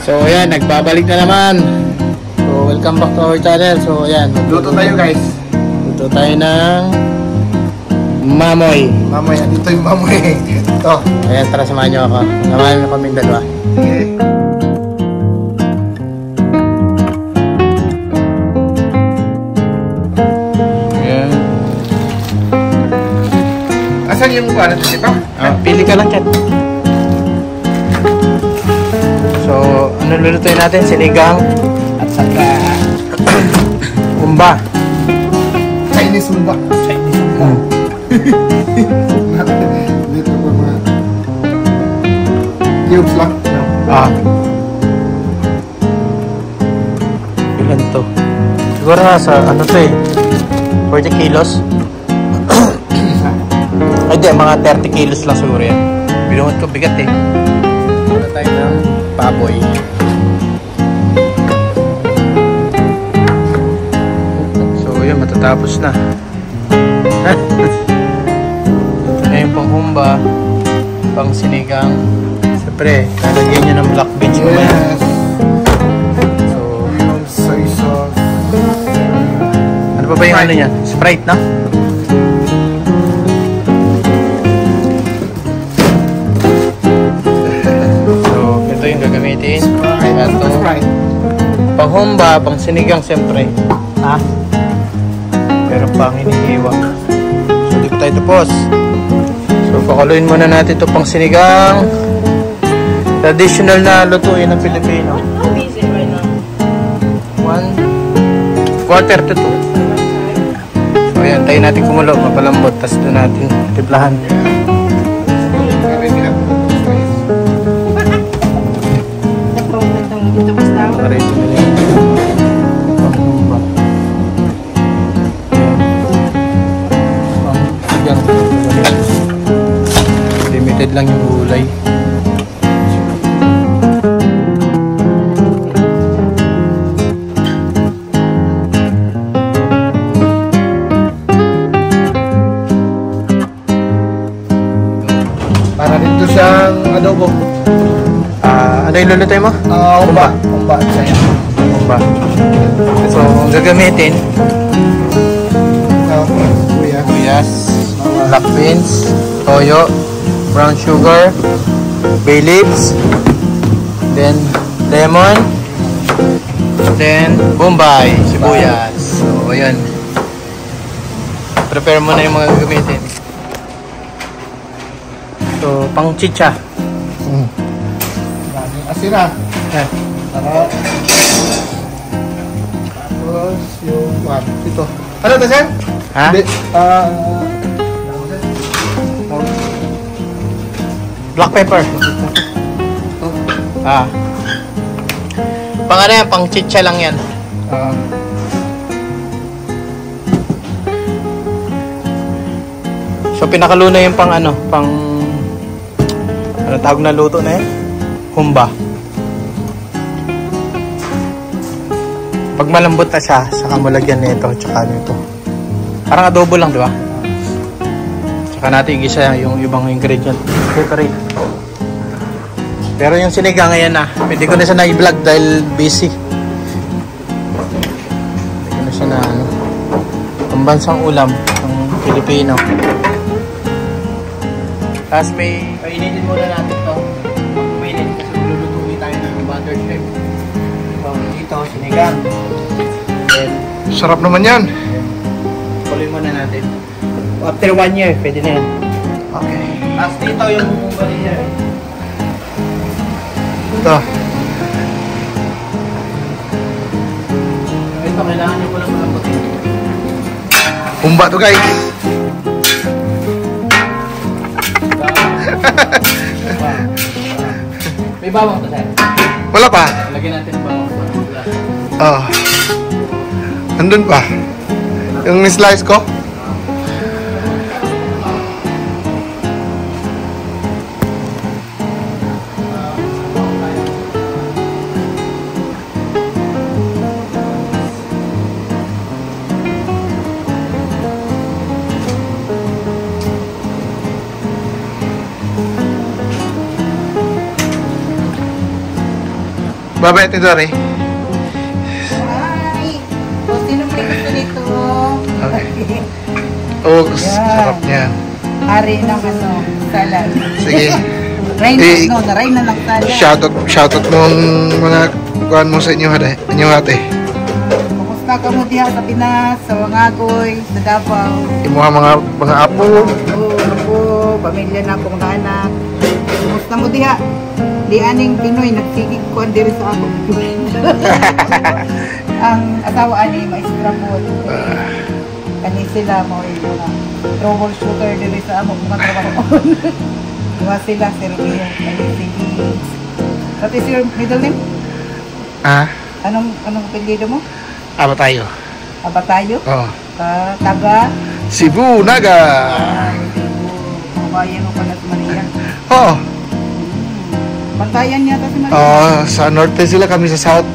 So ayan, nagbabalik na naman. So welcome back to our channel. So ayan, Luto tayo guys. luto tayo ng mamoy. Mamoy, dito yung mamoy. Ito. Ayan, tara samahan nyo ako. Samahan nyo kaming dalawa. Okay. Ayan. Asan yung ano dito? Pili ka lang dyan. So, ano lulutuin natin? Sinigang at saka umba. Chinese umba. Chinese umba. Dito po mga cubes lang. Ilan to? Siguro sa ano to eh 40 kilos. Ay di, mga 30 kilos lang siguro yan. Binuhat ko, bigat eh. Wala tayo ng baboy. So yun, matatapos na. Ito na yung panghumba, pang sinigang. Siyempre, lalagyan nyo ng black beans mo yan. Yes. So, yung soy sauce. Ano pa ba yung ano niya? Sprite na? So, ito yung gagamitin. Ito. Panghumba, pang sinigang siyempre. Ha? Pero pang hinihiwa. So, di pa tayo tapos. So, pakuluin muna natin ito pang sinigang. Traditional na lutuin ng Pilipino. 1/4 to 2. So, ayan. Tayo natin kumulo. Mapalambot. Tapos doon natin tiplahan. Ready na yan. Panghumba. Pang sinigang. Limited lang yung gulay. Para dito siyang adobo. Ano yung lulutuin mo? Umba. Umba. Sa'yo. Umba. So, ang gagamitin, Kuya. black beans, toyo, brown sugar, bay leaves, then lemon, then bombay, sibuyas. So, ayan. Prepare mo na yung mga gagamitin. So, pang chicha. Asira. Ayan. Tapos yung ito. Ano to, sir? Ha? Black pepper. Pang ano yan? Pang chicha lang yan. So, pinakaluna yung pang ano? Pang ano tawag na luto na yan? Humba. Pag malambot na siya, saka mo lagyan nito tsaka nito. Parang adobo lang, di ba? Tsaka natin igisa yung ibang ingredient. Separate. Pero yung sinigang ngayon na, hindi ko na siya na-vlog dahil busy. Hindi ko na siya na ano. Pambansang ulam ng Pilipino. Tapos may painitin muna natin ito. Painit kasi lulutuin tayo ng butter shrimp. So, dito, sinigang. Then, Sarap naman yan. tuloy muna natin. After 1 year, pwede na yan. Okay. Tapos dito yung bali niya. Ito. Ito, kailangan nyo ko lang malambutin. Umba to guys. May bawang to, sir. Wala pa. Lagyan natin ng bawang. Andun pa. Yung slice ko. Babay ito Dori. Hi! O, sino may gusto nito? Okay. Oh, sarap niyan. Hari ng ano, salad. Sige. Reyna, Eh, no, Reyna ng salad. Shoutout nung mga kuhan mo sa inyo ate. Kumusta ka mo diha sa Pinas, sa Wangagoy, sa Davao? Imuha mga apo. Oo, ako, pamilya na akong mga anak. Kumusta mo diha? Di aning Pinoy, nagsigig ko ang diri sa ako. Ang asawa ani, maestra mo. Kani sila mo yung mga troubleshooter diri sa among mga trabaho. Diba sila, Sergio, Maligig. What is your middle name? Ah, Anong apelyido mo? aba tayo. Abatayo? Oh. Taga? Cebu, Naga. Ay, kabayan mo pala sa Maria. Oh. Bantayan yata si Maria. Oh, sa norte sila, kami sa south.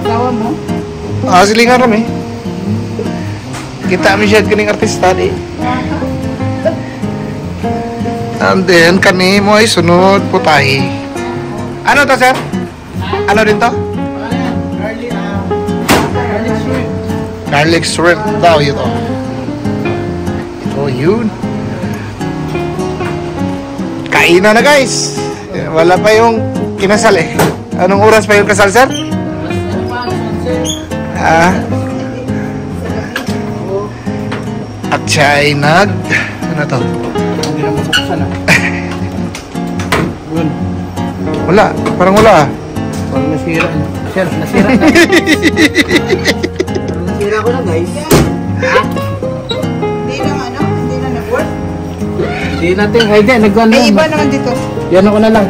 Asawa mo? Ah, silingan kami. Kita kami siya kining artista di. And then kani mo ay sunod putahe. Ano to, sir? Ano din to? Garlic shrimp daw ito. Ito yun. Kainan na guys. Wala pa yung kinasal eh. Anong oras pa yung kasal, sir? Ah. At siya ay ano to? Hindi na mabuksan ah. Yun. Wala. Parang wala ah. Parang nasira. Sir, nasira na. Parang nasira ko na guys. Hindi na ano? Hindi na nag-work? Hindi natin. Ay, di. Nagwan May iba naman dito. Yan ako na lang.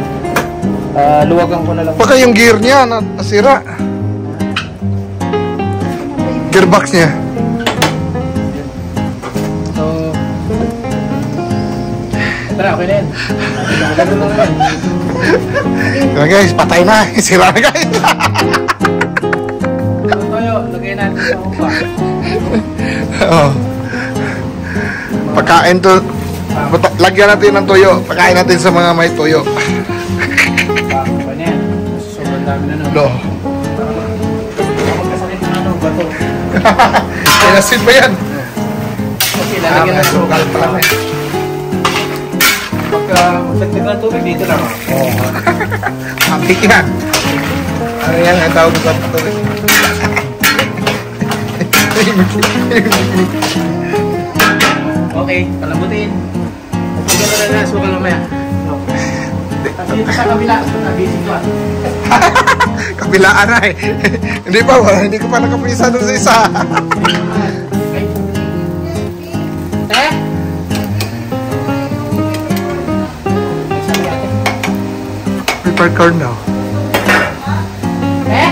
Luwagan ko na lang. Baka yung gear niya nasira. Gearbox niya. So, tara, okay na yan. Ganun lang naman. Diba guys, patay na. Sira na guys. So, Toyo, lagay natin sa upa. Oh. Pagkain to. Lagyan natin ng tuyo. Pagkain natin sa mga may tuyo. Pa na yan. Sobrang dami na nun. Lo. Magkasakit na ano, bato. Pinasin pa yan. Okay, lalagyan na ito. Pagka magsagdag ng tubig, dito lang. Oh. Happy ka. Ano yan? Ang tawag ko sa tuloy. Okay, palabutin. At ito na suka mamaya. Tapos dito sa kabila, ito na, busy ko. Kabilaan na eh. Hindi pa, hindi ko pa nakapisa doon sa isa. Okay. Eh? Prepared corn daw. Eh?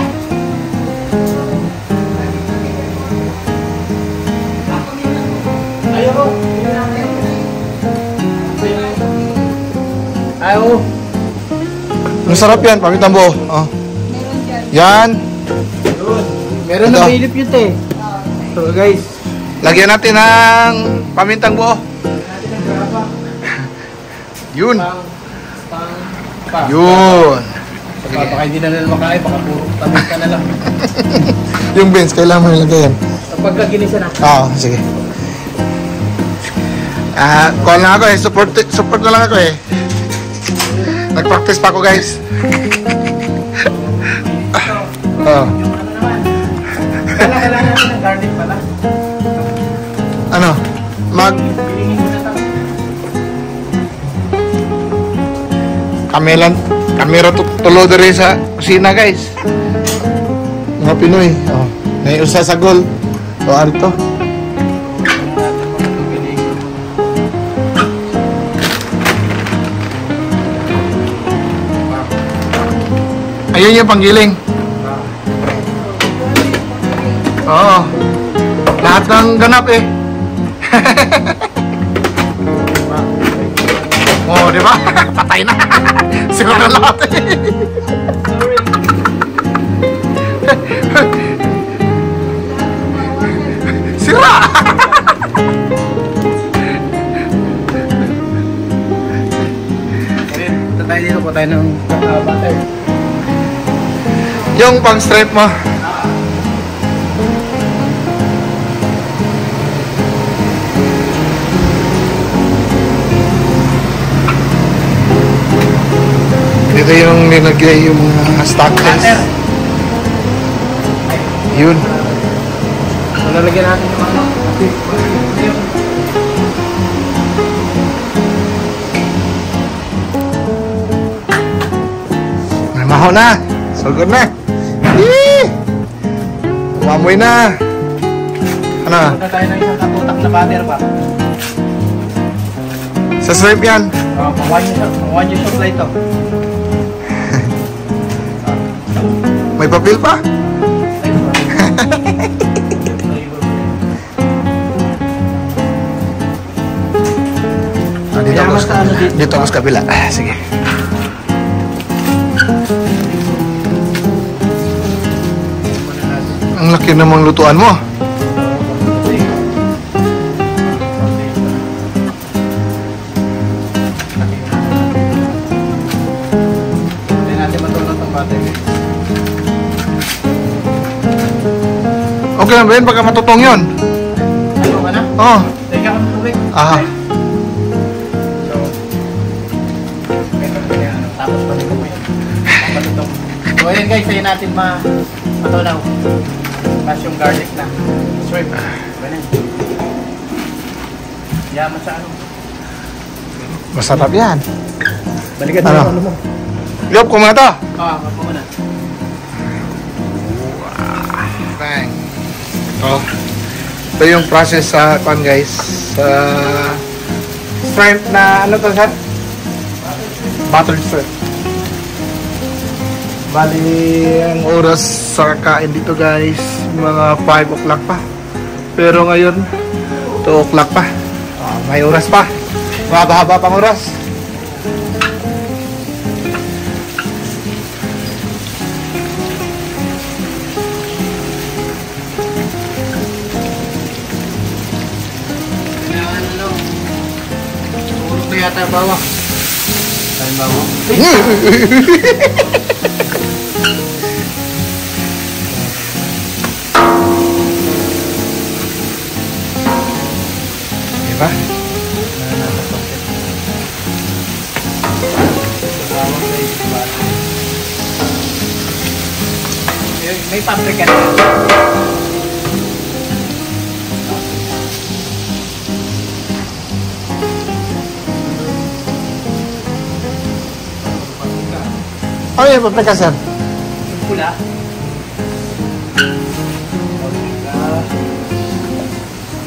Ayaw. Ayaw. Masarap yan, pamitan buo. Oh. Yan. Meron Ito. na Philip yun eh. So guys. Lagyan natin ng pamintang buo. Yun. Pa. Yun. Baka hindi na nila makain, baka puro tamis ka na lang. Yung beans, kailangan mo nilagay yan. Kapag ginisa na. Oo, sige. Call na ako eh. Support na lang ako eh. Nag-practice pa ako guys. Oo. Yung ano naman. Kailangan natin ng garlic pala. Ano? Bilingin mo na ito. Kamera tulo diri sa kusina guys. Mga Pinoy. Oh. Naiusa sa gol. O arito. Ayun yung panggiling. Oo. Lahat ng ganap eh. Oh, di ba? Patay na. Sira na lahat eh. Sira! Tatay dito po tayo ng butter. Yung pang strength mo. Dito yung nilagay yung mga stock test. Cutter. Yun. Lalagyan natin yung ano. May maho na. Sugod na. Yee! Umamoy na. Ano? Punta tayo ng isang katutak na butter ba? Sa strip yan. Pang 1 year supply to. May papel pa. Dito Kaya ako mas ano dito. dito ako sa kabila. Sige. Ang laki namang lutuan mo. Hindi natin matulog ang butter. Okay lang ba yun? Baka matutong yun. Ano ka na? Oh. Teka ka ng tubig. Ah. So, tapos pa rin mo yan. Patutong. So, ayan guys, sa'yo natin matunaw. Tapos yung garlic na. Shrimp. Ganun. Yaman sa ano. Masarap yan. Balikan Ano? mo mo. Yop, kumain to. Wag mo muna. Bang. Ito yung process sa pan guys. Sa strength na ano to sir? Buttered shrimp. Bali, ang oras sa kain dito guys, mga 5 o'clock pa. Pero ngayon, 2 o'clock pa. May oras pa. Mahaba-haba pang oras. Tulog na yata bawang. Tayo bawang. Diba? May paprika na. Oh, yeah, paprika sir. Yung pula.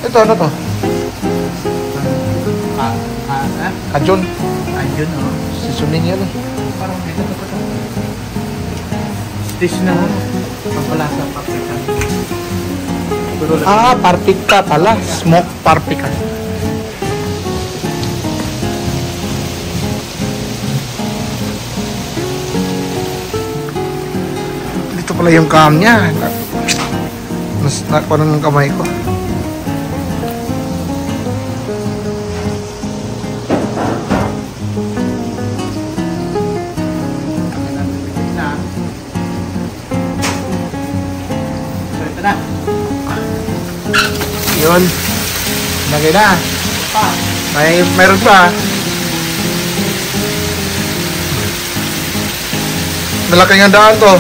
Ito, ano to? Kajun. Ayun, oh. Sisunin yan eh. Parang ito. Dish na pampalasa paprika. Ah, parpika pala. Smoke parpika. Dito pala yung cam niya. Mas nakuha ng kamay ko. Na. So ito na. Yun. Lagay na. Pa. Meron pa. Malaking ang daan to.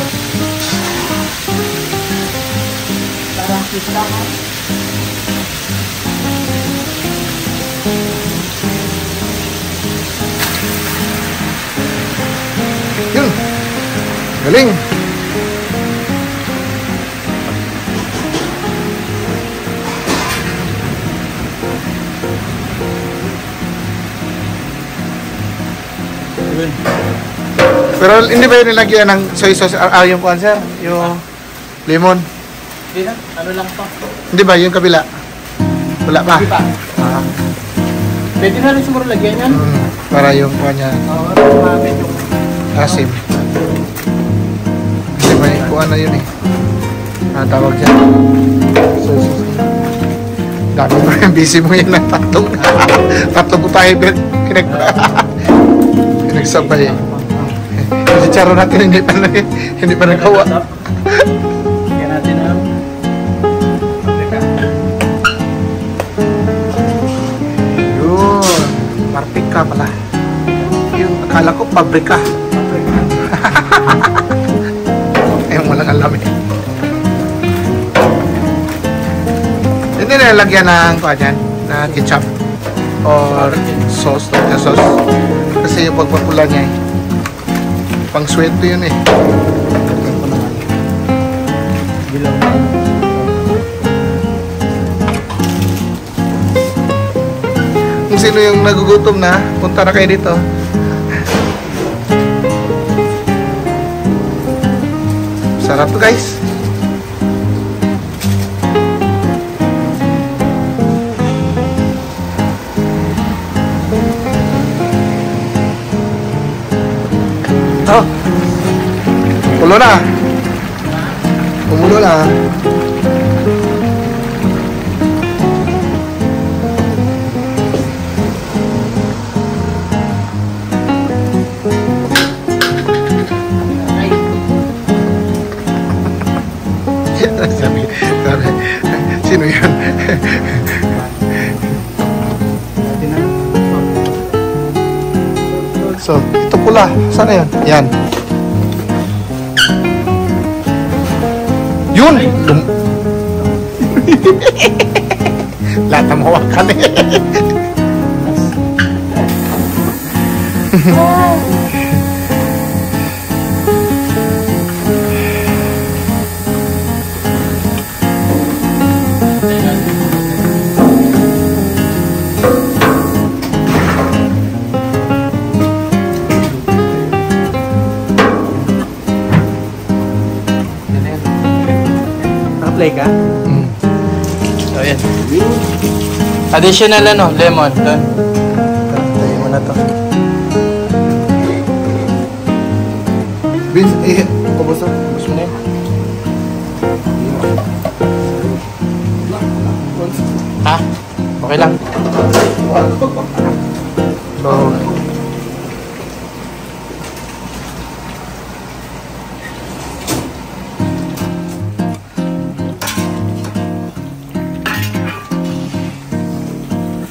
Parang pista ko. Yun. Galing. Yun. Pero hindi ba yun nilagyan ng soy sauce? Yung kuhan sir? Yung lemon? Hindi na. Ano lang to. Hindi ba? Yung kabila? Wala pa? Hindi pa. Ah, Pwede na rin siguro lagyan yan. para yung kuhan niya Oo, kumamit yung asim. Hindi ba yung kuhan na yun eh? Tawag dyan. Soy sauce. Dami mo yung busy mo yun ng tatlong. Tatlong ko tayo pinagsabay. chicharon natin hindi pa nagawa. Kaya natin ang paprika. Yun. Marpika pala. Yung akala ko pabrika. Ayun, walang alam eh. Hindi nilalagyan ng kanyan, na ketchup or sauce, tomato sauce. Kasi yung pagpapula niya eh. Pang sweet to yun eh. Dilaw na. Kung sino yung nagugutom na, punta na kayo dito. Sarap to guys. Oh. Kumulo na. Kumulo na. Sabi, sino yan? So, ito pula. Saan na yan? Yan. Yun! Lahat na mawakan eh. Naka-play ka? So, yan. Additional ano, lemon. Doon. Tayo mo na to. Vince, pabusa. Gusto mo na yun? Ha? Okay lang. So,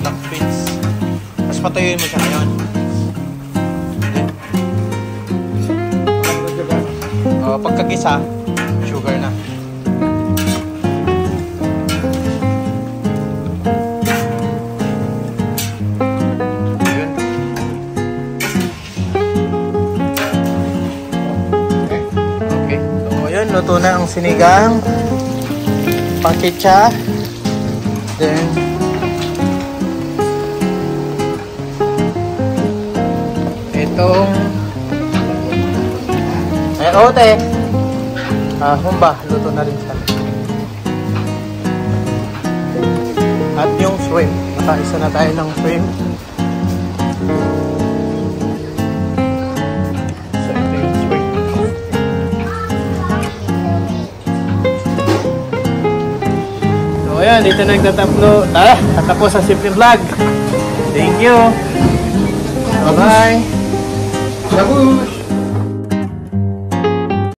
Black beans. Mas patuyuin mo siya ngayon. Pagkagisa, sugar na. Ayun. Okay. So, yun. Luto na ang sinigang. Pangkitsa. Then, itong ote. Humba, luto na rin siya. At yung shrimp. Nakaisa na tayo ng shrimp. So, ito yung shrimp. So, ayan. Dito na tatapos sa simple vlog. Thank you. Bye-bye. Shabu!